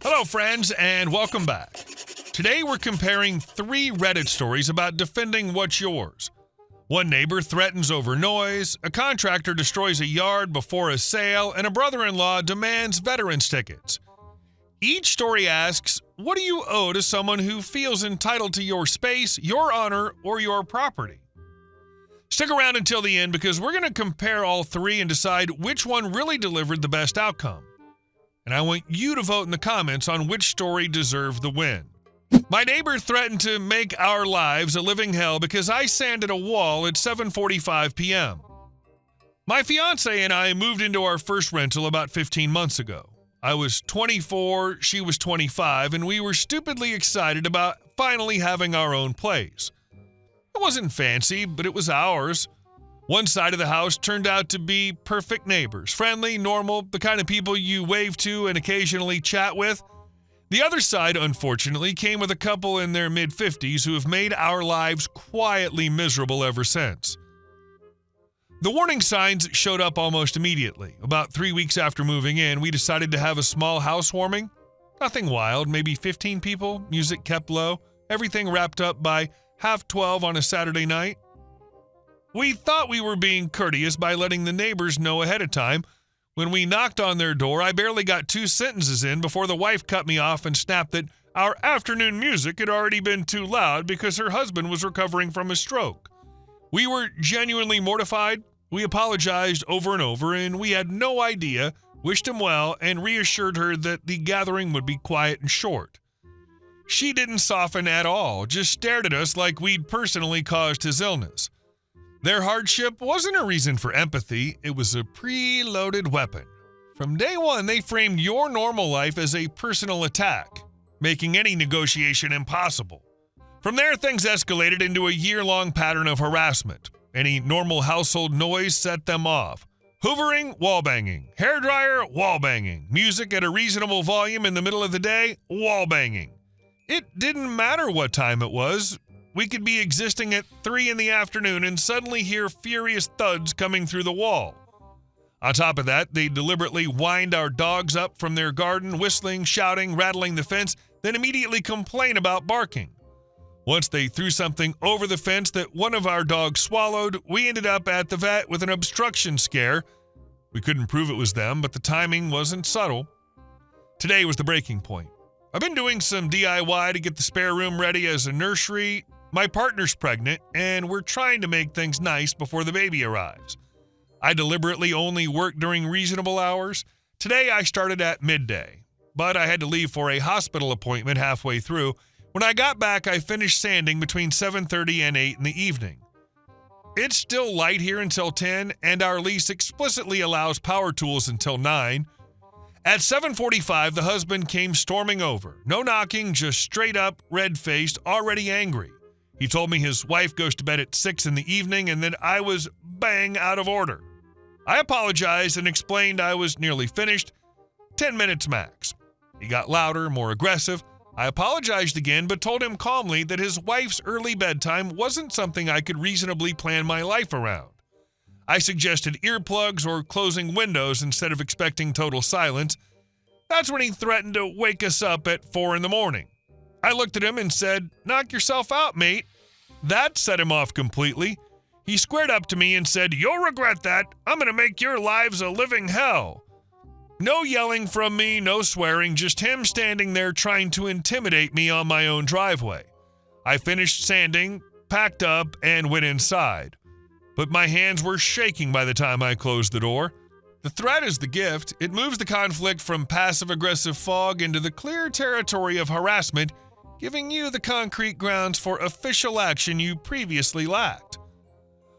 Hello, friends, and welcome back. Today, we're comparing 3 Reddit stories about defending what's yours. One neighbor threatens over noise, a contractor destroys a yard before a sale, and a brother-in-law demands veterans tickets. Each story asks, what do you owe to someone who feels entitled to your space, your honor, or your property? Stick around until the end because we're going to compare all 3 and decide which one really delivered the best outcome. And I want you to vote in the comments on which story deserved the win. My neighbor threatened to make our lives a living hell because I sanded a wall at 7:45 p.m. My fiance and I moved into our first rental about 15 months ago. I was 24, she was 25, and we were stupidly excited about finally having our own place. It wasn't fancy, but it was ours. One side of the house turned out to be perfect neighbors, friendly, normal, the kind of people you wave to and occasionally chat with. The other side, unfortunately, came with a couple in their mid-50s who have made our lives quietly miserable ever since. The warning signs showed up almost immediately. About 3 weeks after moving in, we decided to have a small housewarming. Nothing wild, maybe 15 people, music kept low, everything wrapped up by 11:30 on a Saturday night. We thought we were being courteous by letting the neighbors know ahead of time. When we knocked on their door, I barely got 2 sentences in before the wife cut me off and snapped that our afternoon music had already been too loud because her husband was recovering from a stroke. We were genuinely mortified. We apologized over and over, and we had no idea, wished him well, and reassured her that the gathering would be quiet and short. She didn't soften at all, just stared at us like we'd personally caused his illness. Their hardship wasn't a reason for empathy, it was a preloaded weapon. From day one, they framed your normal life as a personal attack, making any negotiation impossible. From there, things escalated into a year-long pattern of harassment. Any normal household noise set them off. Hoovering, wall-banging. Hairdryer, wall-banging. Music at a reasonable volume in the middle of the day, wall-banging. It didn't matter what time it was. We could be existing at 3 in the afternoon and suddenly hear furious thuds coming through the wall. On top of that, they deliberately wind our dogs up from their garden, whistling, shouting, rattling the fence, then immediately complain about barking. Once they threw something over the fence that one of our dogs swallowed, we ended up at the vet with an obstruction scare. We couldn't prove it was them, but the timing wasn't subtle. Today was the breaking point. I've been doing some DIY to get the spare room ready as a nursery. My partner's pregnant, and we're trying to make things nice before the baby arrives. I deliberately only work during reasonable hours. Today I started at midday, but I had to leave for a hospital appointment halfway through. When I got back, I finished sanding between 7:30 and 8 in the evening. It's still light here until 10, and our lease explicitly allows power tools until 9. At 7:45, the husband came storming over. No knocking, just straight up, red-faced, already angry. He told me his wife goes to bed at 6 in the evening and that I was bang out of order. I apologized and explained I was nearly finished, 10 minutes max. He got louder, more aggressive. I apologized again, but told him calmly that his wife's early bedtime wasn't something I could reasonably plan my life around. I suggested earplugs or closing windows instead of expecting total silence. That's when he threatened to wake us up at 4 in the morning. I looked at him and said, "Knock yourself out, mate." That set him off completely. He squared up to me and said, "You'll regret that. I'm going to make your lives a living hell." No yelling from me, no swearing, just him standing there trying to intimidate me on my own driveway. I finished sanding, packed up, and went inside. But my hands were shaking by the time I closed the door. The threat is the gift. It moves the conflict from passive-aggressive fog into the clear territory of harassment, giving you the concrete grounds for official action you previously lacked.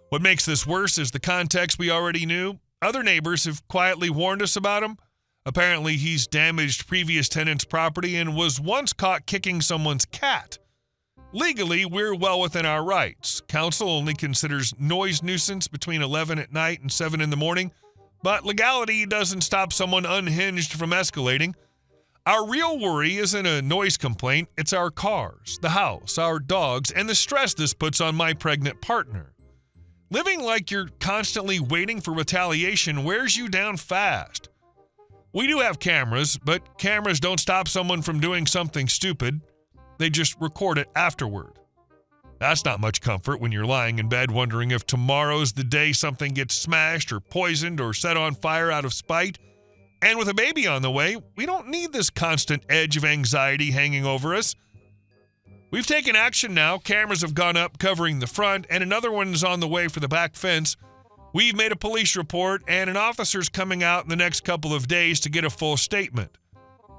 What makes this worse is the context we already knew. Other neighbors have quietly warned us about him. Apparently, he's damaged previous tenants' property and was once caught kicking someone's cat. Legally, we're well within our rights. Council only considers noise nuisance between 11 at night and 7 in the morning, but legality doesn't stop someone unhinged from escalating. Our real worry isn't a noise complaint, it's our cars, the house, our dogs, and the stress this puts on my pregnant partner. Living like you're constantly waiting for retaliation wears you down fast. We do have cameras, but cameras don't stop someone from doing something stupid. They just record it afterward. That's not much comfort when you're lying in bed wondering if tomorrow's the day something gets smashed or poisoned or set on fire out of spite. And with a baby on the way, we don't need this constant edge of anxiety hanging over us. We've taken action now. Cameras have gone up covering the front, and another one is on the way for the back fence. We've made a police report, and an officer's coming out in the next couple of days to get a full statement.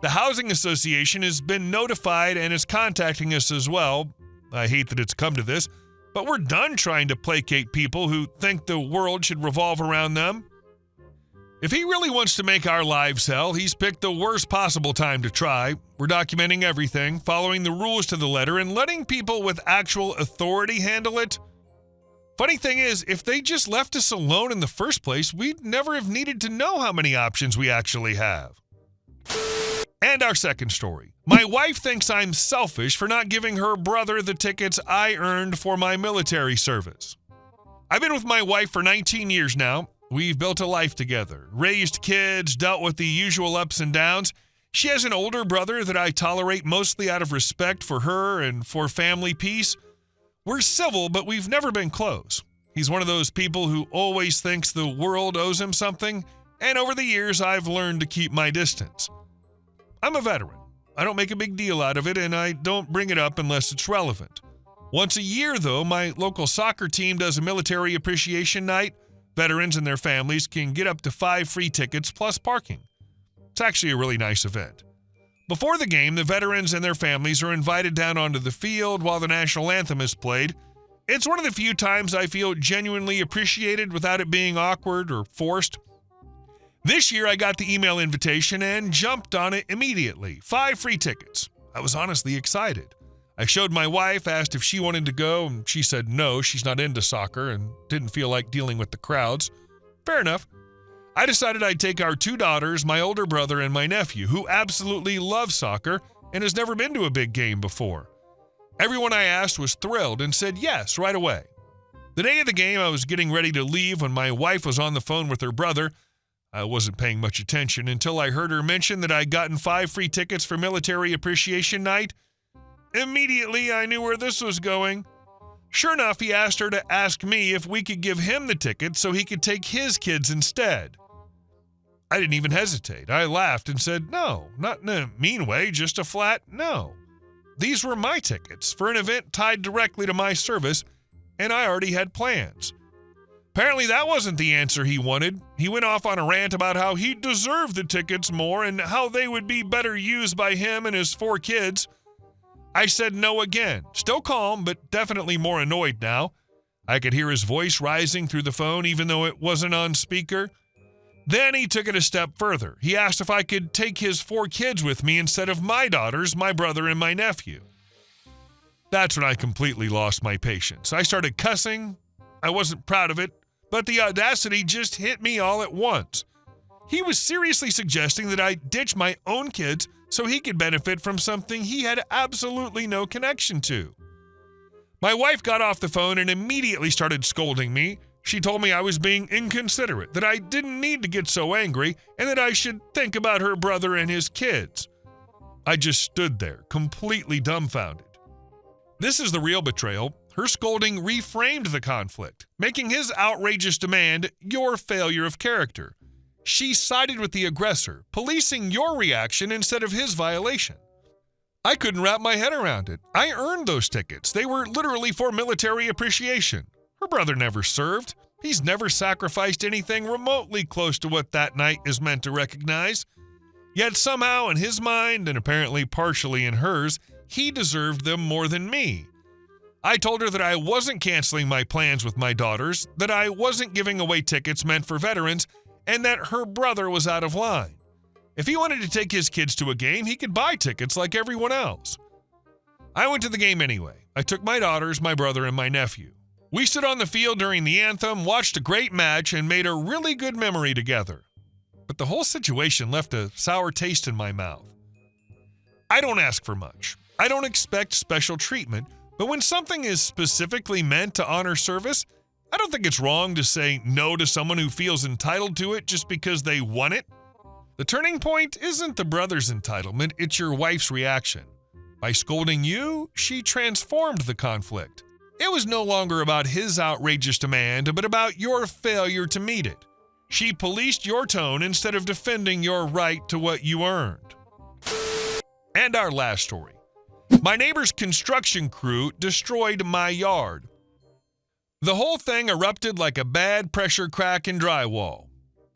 The Housing Association has been notified and is contacting us as well. I hate that it's come to this, but we're done trying to placate people who think the world should revolve around them. If he really wants to make our lives hell, he's picked the worst possible time to try. We're documenting everything, following the rules to the letter, and letting people with actual authority handle it. Funny thing is, if they just left us alone in the first place, we'd never have needed to know how many options we actually have. And our second story. My wife thinks I'm selfish for not giving her brother the tickets I earned for my military service. I've been with my wife for 19 years now. We've built a life together, raised kids, dealt with the usual ups and downs. She has an older brother that I tolerate mostly out of respect for her and for family peace. We're civil, but we've never been close. He's one of those people who always thinks the world owes him something, and over the years I've learned to keep my distance. I'm a veteran. I don't make a big deal out of it, and I don't bring it up unless it's relevant. Once a year, though, my local soccer team does a military appreciation night. Veterans and their families can get up to 5 free tickets plus parking. It's actually a really nice event. Before the game, the veterans and their families are invited down onto the field while the national anthem is played. It's one of the few times I feel genuinely appreciated without it being awkward or forced. This year, I got the email invitation and jumped on it immediately. 5 free tickets. I was honestly excited. I showed my wife, asked if she wanted to go, and she said no, she's not into soccer and didn't feel like dealing with the crowds. Fair enough. I decided I'd take our 2 daughters, my older brother, and my nephew, who absolutely loves soccer and has never been to a big game before. Everyone I asked was thrilled and said yes right away. The day of the game, I was getting ready to leave when my wife was on the phone with her brother. I wasn't paying much attention until I heard her mention that I'd gotten 5 free tickets for Military Appreciation Night. Immediately, I knew where this was going. Sure enough, he asked her to ask me if we could give him the tickets so he could take his kids instead. I didn't even hesitate. I laughed and said, no, not in a mean way, just a flat no. These were my tickets for an event tied directly to my service, and I already had plans. Apparently, that wasn't the answer he wanted. He went off on a rant about how he deserved the tickets more and how they would be better used by him and his 4 kids. I said no again, still calm, but definitely more annoyed now. I could hear his voice rising through the phone even though it wasn't on speaker. Then he took it a step further. He asked if I could take his 4 kids with me instead of my daughters, my brother, and my nephew. That's when I completely lost my patience. I started cussing. I wasn't proud of it, but the audacity just hit me all at once. He was seriously suggesting that I ditch my own kids so he could benefit from something he had absolutely no connection to. My wife got off the phone and immediately started scolding me. She told me I was being inconsiderate, that I didn't need to get so angry, and that I should think about her brother and his kids. I just stood there, completely dumbfounded. This is the real betrayal. Her scolding reframed the conflict, making his outrageous demand your failure of character. She sided with the aggressor, policing your reaction instead of his violation. I couldn't wrap my head around it. I earned those tickets. They were literally for military appreciation. Her brother never served. He's never sacrificed anything remotely close to what that night is meant to recognize. Yet somehow in his mind, and apparently partially in hers, he deserved them more than me. I told her that I wasn't canceling my plans with my daughters, that I wasn't giving away tickets meant for veterans, and that her brother was out of line. If he wanted to take his kids to a game, he could buy tickets like everyone else. I went to the game anyway. I took my daughters, my brother, and my nephew. We stood on the field during the anthem, watched a great match, and made a really good memory together. But the whole situation left a sour taste in my mouth. I don't ask for much. I don't expect special treatment, but when something is specifically meant to honor service, I don't think it's wrong to say no to someone who feels entitled to it just because they want it. The turning point isn't the brother's entitlement, it's your wife's reaction. By scolding you, she transformed the conflict. It was no longer about his outrageous demand, but about your failure to meet it. She policed your tone instead of defending your right to what you earned. And our last story. My neighbor's construction crew destroyed my yard. The whole thing erupted like a bad pressure crack in drywall.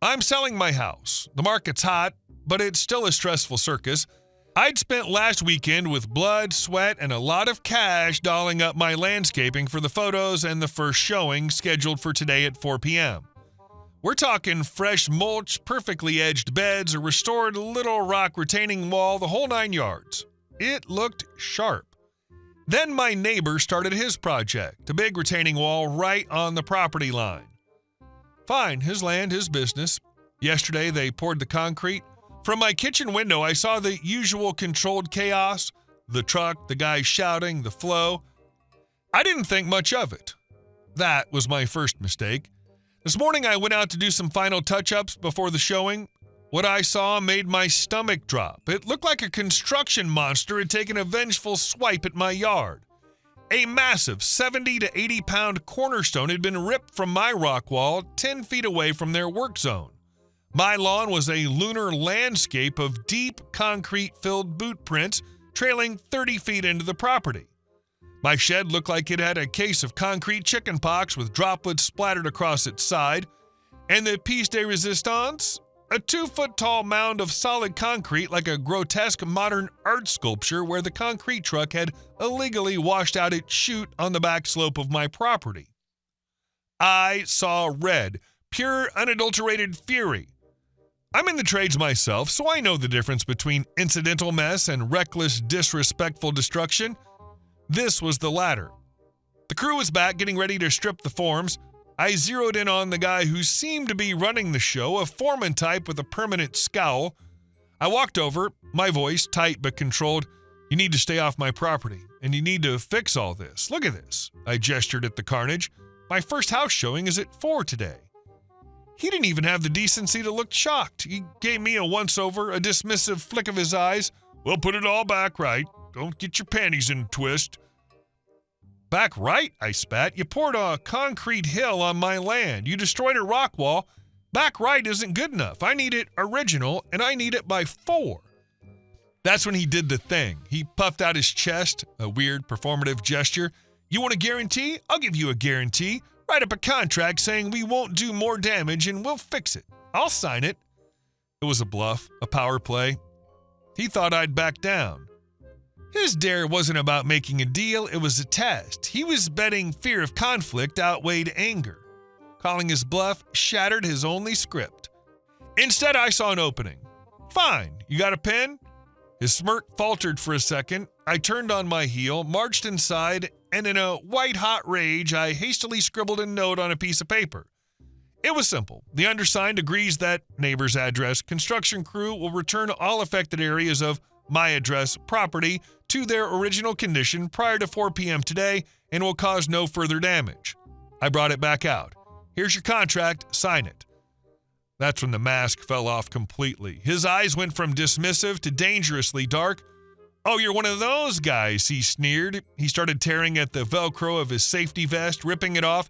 I'm selling my house. The market's hot, but it's still a stressful circus. I'd spent last weekend with blood, sweat, and a lot of cash dolling up my landscaping for the photos and the first showing scheduled for today at 4 p.m. We're talking fresh mulch, perfectly edged beds, a restored little rock retaining wall, the whole 9 yards. It looked sharp. Then my neighbor started his project, a big retaining wall right on the property line. Fine, his land, his business. Yesterday they poured the concrete. From my kitchen window I saw the usual controlled chaos, the truck, the guy shouting, the flow. I didn't think much of it. That was my first mistake. This morning I went out to do some final touch-ups before the showing. What I saw made my stomach drop. It looked like a construction monster had taken a vengeful swipe at my yard. A massive 70 to 80 pound cornerstone had been ripped from my rock wall 10 feet away from their work zone. My lawn was a lunar landscape of deep concrete-filled boot prints trailing 30 feet into the property. My shed looked like it had a case of concrete chickenpox with droplets splattered across its side, and the piece de resistance, a 2-foot-tall mound of solid concrete like a grotesque modern art sculpture where the concrete truck had illegally washed out its chute on the back slope of my property. I saw red, pure unadulterated fury. I'm in the trades myself, so I know the difference between incidental mess and reckless, disrespectful destruction. This was the latter. The crew was back getting ready to strip the forms. I zeroed in on the guy who seemed to be running the show, a foreman type with a permanent scowl. I walked over, my voice tight but controlled. You need to stay off my property, and you need to fix all this. Look at this. I gestured at the carnage. My first house showing is at 4 today. He didn't even have the decency to look shocked. He gave me a once-over, a dismissive flick of his eyes. We'll put it all back right. Don't get your panties in a twist. Back right, I spat. You poured a concrete hill on my land. You destroyed a rock wall. Back right isn't good enough. I need it original, and I need it by 4. That's when he did the thing. He puffed out his chest, a weird performative gesture. You want a guarantee? I'll give you a guarantee. Write up a contract saying we won't do more damage and we'll fix it. I'll sign it. It was a bluff, a power play. He thought I'd back down. His dare wasn't about making a deal, it was a test. He was betting fear of conflict outweighed anger. Calling his bluff shattered his only script. Instead, I saw an opening. Fine, you got a pen? His smirk faltered for a second. I turned on my heel, marched inside, and in a white-hot rage, I hastily scribbled a note on a piece of paper. It was simple. The undersigned agrees that neighbor's address construction crew will return all affected areas of my address property to their original condition prior to 4 p.m. today and will cause no further damage. I brought it back out. Here's your contract, sign it. That's when the mask fell off completely. His eyes went from dismissive to dangerously dark. Oh, you're one of those guys, he sneered. He started tearing at the Velcro of his safety vest, ripping it off.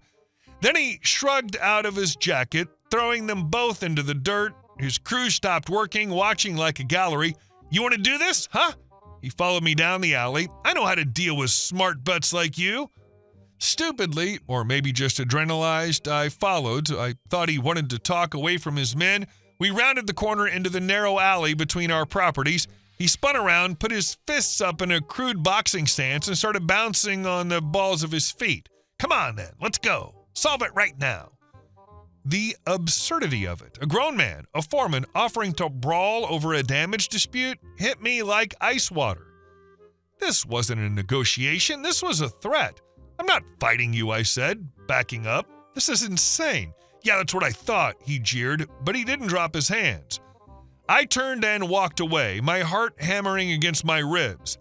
Then he shrugged out of his jacket, throwing them both into the dirt. His crew stopped working, watching like a gallery. You want to do this, huh? He followed me down the alley. I know how to deal with smart butts like you. Stupidly, or maybe just adrenalized, I followed. I thought he wanted to talk away from his men. We rounded the corner into the narrow alley between our properties. He spun around, put his fists up in a crude boxing stance, and started bouncing on the balls of his feet. Come on, then. Let's go. Solve it right now. The absurdity of it. A grown man, a foreman, offering to brawl over a damage dispute hit me like ice water. This wasn't a negotiation. This was a threat. I'm not fighting you, I said, backing up. This is insane. Yeah, that's what I thought, he jeered, but he didn't drop his hands. I turned and walked away, my heart hammering against my ribs.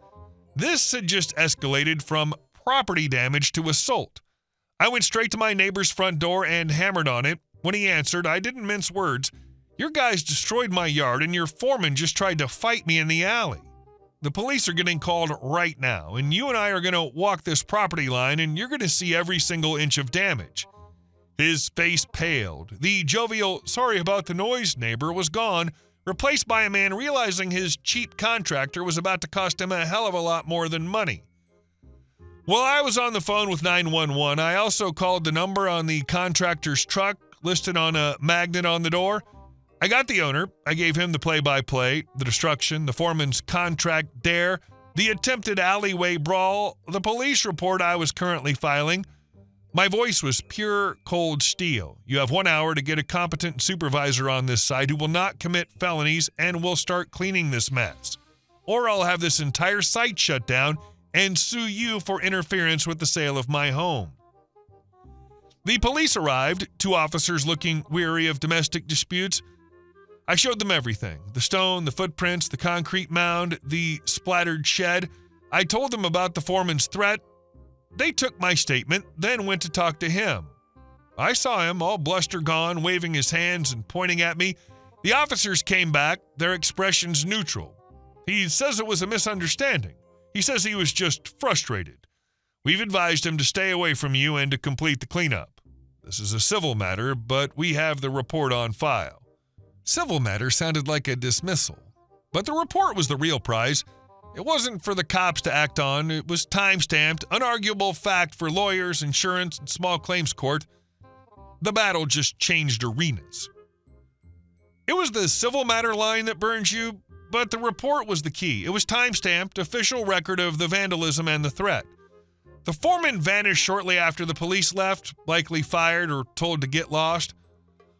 This had just escalated from property damage to assault. I went straight to my neighbor's front door and hammered on it. When he answered, I didn't mince words. Your guys destroyed my yard and your foreman just tried to fight me in the alley. The police are getting called right now, and you and I are going to walk this property line and you're going to see every single inch of damage." His face paled. The jovial, "sorry about the noise" neighbor was gone, replaced by a man realizing his cheap contractor was about to cost him a hell of a lot more than money. While I was on the phone with 911, I also called the number on the contractor's truck listed on a magnet on the door. I got the owner. I gave him the play-by-play, the destruction, the foreman's contract dare, the attempted alleyway brawl, the police report I was currently filing. My voice was pure, cold steel. "You have 1 hour to get a competent supervisor on this site who will not commit felonies and will start cleaning this mess. Or I'll have this entire site shut down and sue you for interference with the sale of my home." The police arrived, 2 officers looking weary of domestic disputes. I showed them everything: the stone, the footprints, the concrete mound, the splattered shed. I told them about the foreman's threat. They took my statement, then went to talk to him. I saw him, all bluster gone, waving his hands and pointing at me. The officers came back, their expressions neutral. He says it was a misunderstanding. He says he was just frustrated. We've advised him to stay away from you and to complete the cleanup. This is a civil matter, but we have the report on file. Civil matter sounded like a dismissal, but the report was the real prize. It wasn't for the cops to act on. It was time-stamped, unarguable fact for lawyers, insurance, and small claims court. The battle just changed arenas. It was the civil matter line that burns you, but the report was the key. It was time-stamped, official record of the vandalism and the threat. The foreman vanished shortly after the police left, likely fired or told to get lost.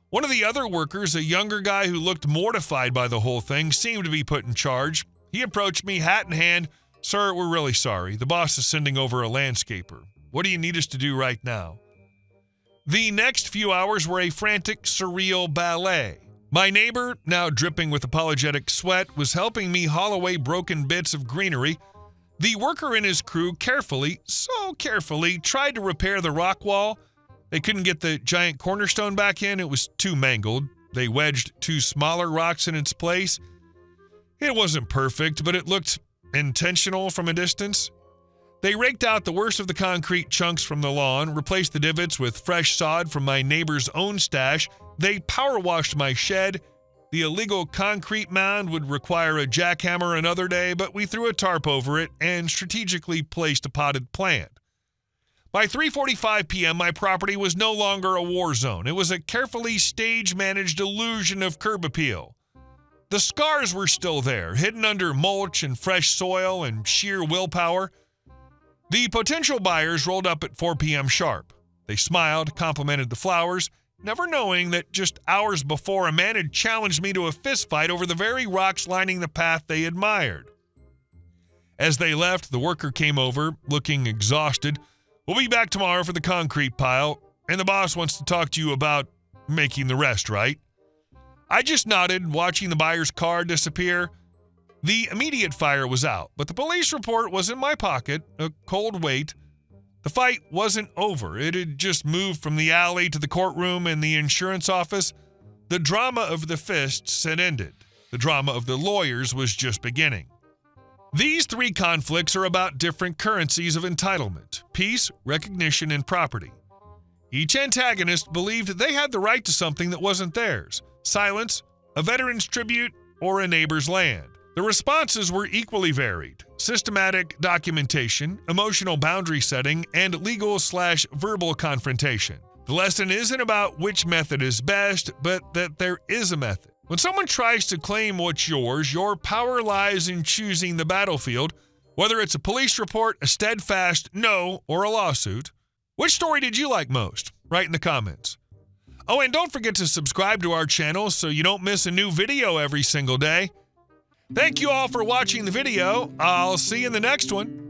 One of the other workers, a younger guy who looked mortified by the whole thing, seemed to be put in charge. He approached me, hat in hand. "Sir, we're really sorry. The boss is sending over a landscaper. What do you need us to do right now?" The next few hours were a frantic, surreal ballet. My neighbor, now dripping with apologetic sweat, was helping me haul away broken bits of greenery. The worker and his crew carefully, so carefully, tried to repair the rock wall. They couldn't get the giant cornerstone back in. It was too mangled. They wedged 2 smaller rocks in its place. It wasn't perfect, but it looked intentional from a distance. They raked out the worst of the concrete chunks from the lawn, replaced the divots with fresh sod from my neighbor's own stash. They power washed my shed. The illegal concrete mound would require a jackhammer another day, but we threw a tarp over it and strategically placed a potted plant. By 3:45 p.m., my property was no longer a war zone. It was a carefully stage-managed illusion of curb appeal. The scars were still there, hidden under mulch and fresh soil and sheer willpower. The potential buyers rolled up at 4 p.m. sharp. They smiled, complimented the flowers, never knowing that just hours before a man had challenged me to a fistfight over the very rocks lining the path they admired. As they left, the worker came over, looking exhausted. "We'll be back tomorrow for the concrete pile, and the boss wants to talk to you about making the rest, right?" I just nodded, watching the buyer's car disappear. The immediate fire was out, but the police report was in my pocket, a cold weight. The fight wasn't over. It had just moved from the alley to the courtroom and the insurance office. The drama of the fists had ended. The drama of the lawyers was just beginning. These 3 conflicts are about different currencies of entitlement: peace, recognition, and property. Each antagonist believed they had the right to something that wasn't theirs: silence, a veteran's tribute, or a neighbor's land. The responses were equally varied: systematic documentation, emotional boundary setting, and legal/verbal confrontation. The lesson isn't about which method is best, but that there is a method. When someone tries to claim what's yours, your power lies in choosing the battlefield, whether it's a police report, a steadfast no, or a lawsuit. Which story did you like most? Write in the comments. Oh, and don't forget to subscribe to our channel so you don't miss a new video every single day. Thank you all for watching the video. I'll see you in the next one.